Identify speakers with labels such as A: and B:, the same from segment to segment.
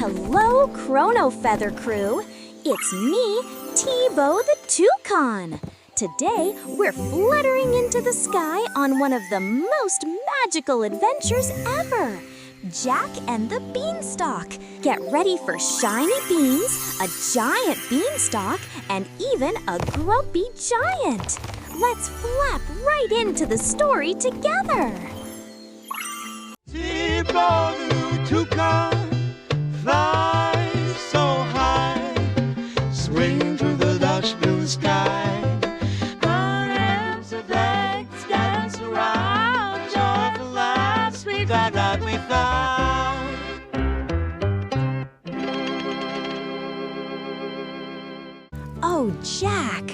A: Hello, Chrono Feather Crew. It's me, Tibo the Toucan. Today, we're fluttering into the sky on one of the most magical adventures ever. Jack and the Beanstalk. Get ready for shiny beans, a giant beanstalk, and even a grumpy giant. Let's flap right into the story together.
B: Tibo the Toucan flies so high, swing through the lush blue sky. Arms of legs dance around, joyful laughs, we glad that we found.
A: Oh, Jack!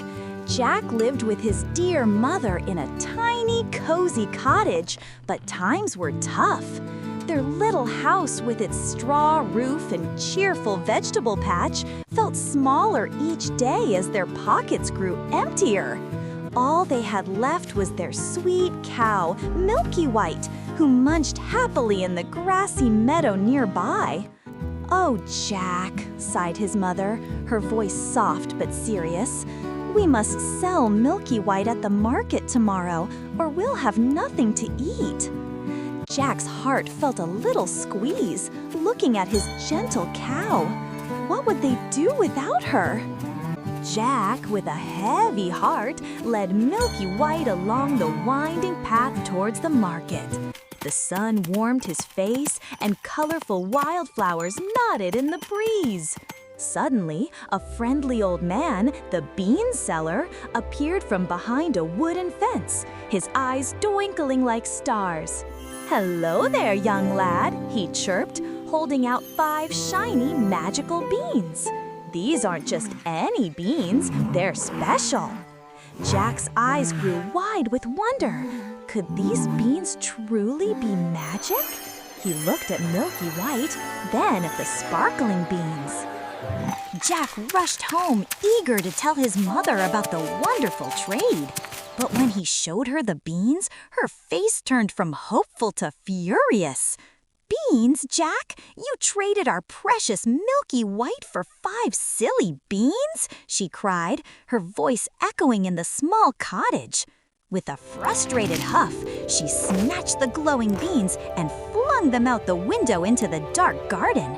A: Jack lived with his dear mother in a tiny, cozy cottage, but times were tough. Their little house with its straw roof and cheerful vegetable patch felt smaller each day as their pockets grew emptier. All they had left was their sweet cow, Milky White, who munched happily in the grassy meadow nearby. "Oh, Jack," sighed his mother, her voice soft but serious. "We must sell Milky White at the market tomorrow, or we'll have nothing to eat." Jack's heart felt a little squeeze, looking at his gentle cow. What would they do without her? Jack, with a heavy heart, led Milky White along the winding path towards the market. The sun warmed his face, and colorful wildflowers nodded in the breeze. Suddenly, a friendly old man, the bean seller, appeared from behind a wooden fence, his eyes twinkling like stars. "Hello there, young lad," he chirped, holding out 5 shiny magical beans. "These aren't just any beans, they're special." Jack's eyes grew wide with wonder. Could these beans truly be magic? He looked at Milky White, then at the sparkling beans. Jack rushed home, eager to tell his mother about the wonderful trade. But when he showed her the beans, her face turned from hopeful to furious. "Beans, Jack? You traded our precious Milky White for 5 silly beans?" she cried, her voice echoing in the small cottage. With a frustrated huff, she snatched the glowing beans and flung them out the window into the dark garden.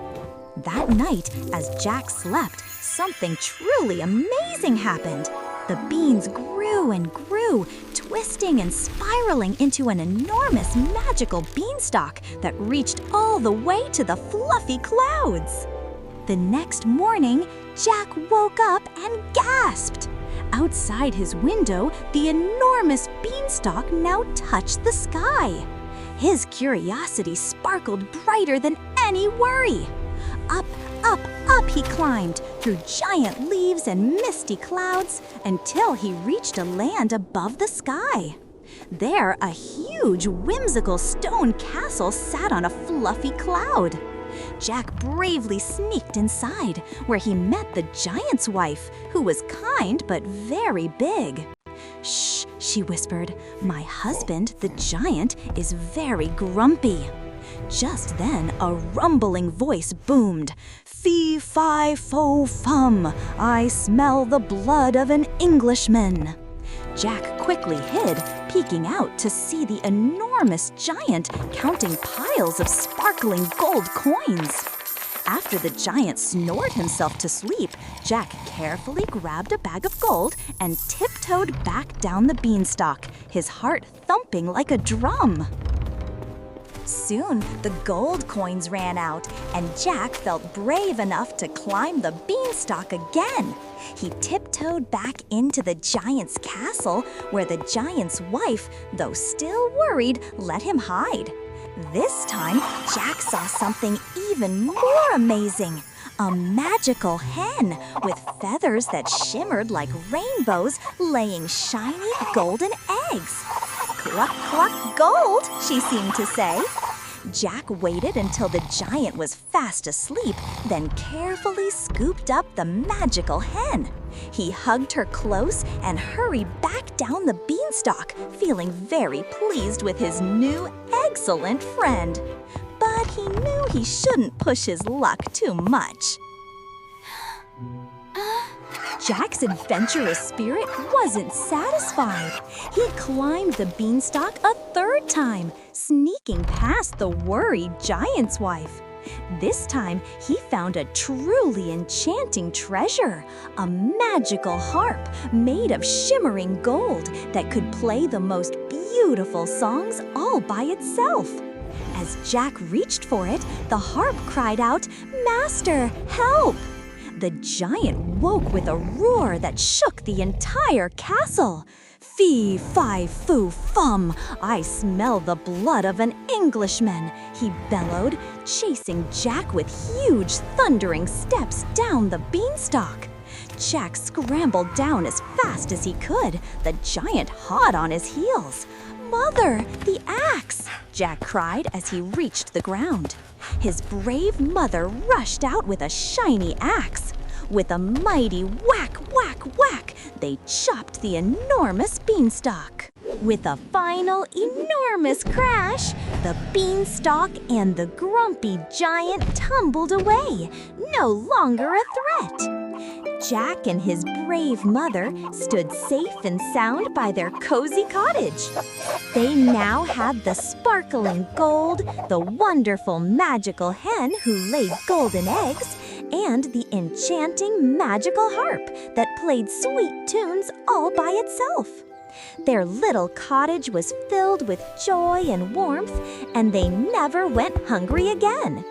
A: That night, as Jack slept, something truly amazing happened. The beans grew and grew, twisting and spiraling into an enormous magical beanstalk that reached all the way to the fluffy clouds. The next morning, Jack woke up and gasped. Outside his window, the enormous beanstalk now touched the sky. His curiosity sparkled brighter than any worry. Up, up, up he climbed, through giant leaves and misty clouds, until he reached a land above the sky. There, a huge, whimsical stone castle sat on a fluffy cloud. Jack bravely sneaked inside, where he met the giant's wife, who was kind but very big. "Shh," she whispered. "My husband, the giant, is very grumpy." Just then, a rumbling voice boomed. "Fee, fi, fo, fum, I smell the blood of an Englishman." Jack quickly hid, peeking out to see the enormous giant counting piles of sparkling gold coins. After the giant snored himself to sleep, Jack carefully grabbed a bag of gold and tiptoed back down the beanstalk, his heart thumping like a drum. Soon, the gold coins ran out, and Jack felt brave enough to climb the beanstalk again. He tiptoed back into the giant's castle, where the giant's wife, though still worried, let him hide. This time, Jack saw something even more amazing. A magical hen with feathers that shimmered like rainbows, laying shiny golden eggs. "Cluck, cluck, gold," she seemed to say. Jack waited until the giant was fast asleep, then carefully scooped up the magical hen. He hugged her close and hurried back down the beanstalk, feeling very pleased with his new excellent friend. But he knew he shouldn't push his luck too much. Jack's adventurous spirit wasn't satisfied. He climbed the beanstalk a third time, sneaking past the worried giant's wife. This time, he found a truly enchanting treasure, a magical harp made of shimmering gold that could play the most beautiful songs all by itself. As Jack reached for it, the harp cried out, "Master, help!" The giant woke with a roar that shook the entire castle. "Fee, fi, foo, fum! I smell the blood of an Englishman," he bellowed, chasing Jack with huge, thundering steps down the beanstalk. Jack scrambled down as fast as he could, the giant hot on his heels. "Mother, the axe!" Jack cried as he reached the ground. His brave mother rushed out with a shiny axe. With a mighty whack, whack, whack, they chopped the enormous beanstalk. With a final enormous crash, the beanstalk and the grumpy giant tumbled away, no longer a threat. Jack and his brave mother stood safe and sound by their cozy cottage. They now had the sparkling gold, the wonderful magical hen who laid golden eggs, and the enchanting magical harp that played sweet tunes all by itself. Their little cottage was filled with joy and warmth, and they never went hungry again.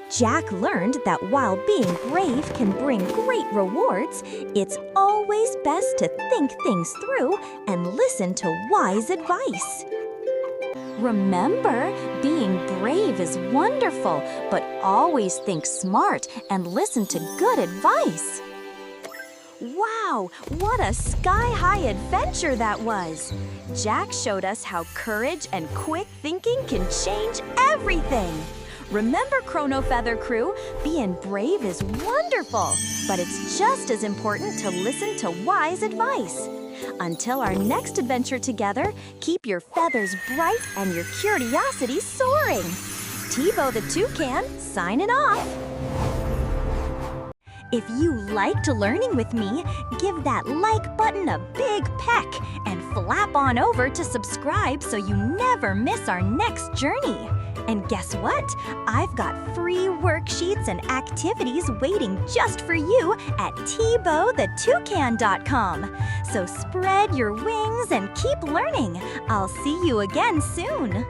A: Jack learned that while being brave can bring great rewards, it's always best to think things through and listen to wise advice. Remember, being brave is wonderful, but always think smart and listen to good advice. Wow, what a sky-high adventure that was! Jack showed us how courage and quick thinking can change everything. Remember, Chrono Feather Crew, being brave is wonderful, but it's just as important to listen to wise advice. Until our next adventure together, keep your feathers bright and your curiosity soaring. Tibo the Toucan, signing off. If you liked learning with me, give that like button a big peck and flap on over to subscribe so you never miss our next journey. And guess what? I've got free worksheets and activities waiting just for you at tibothetoucan.com. So spread your wings and keep learning. I'll see you again soon.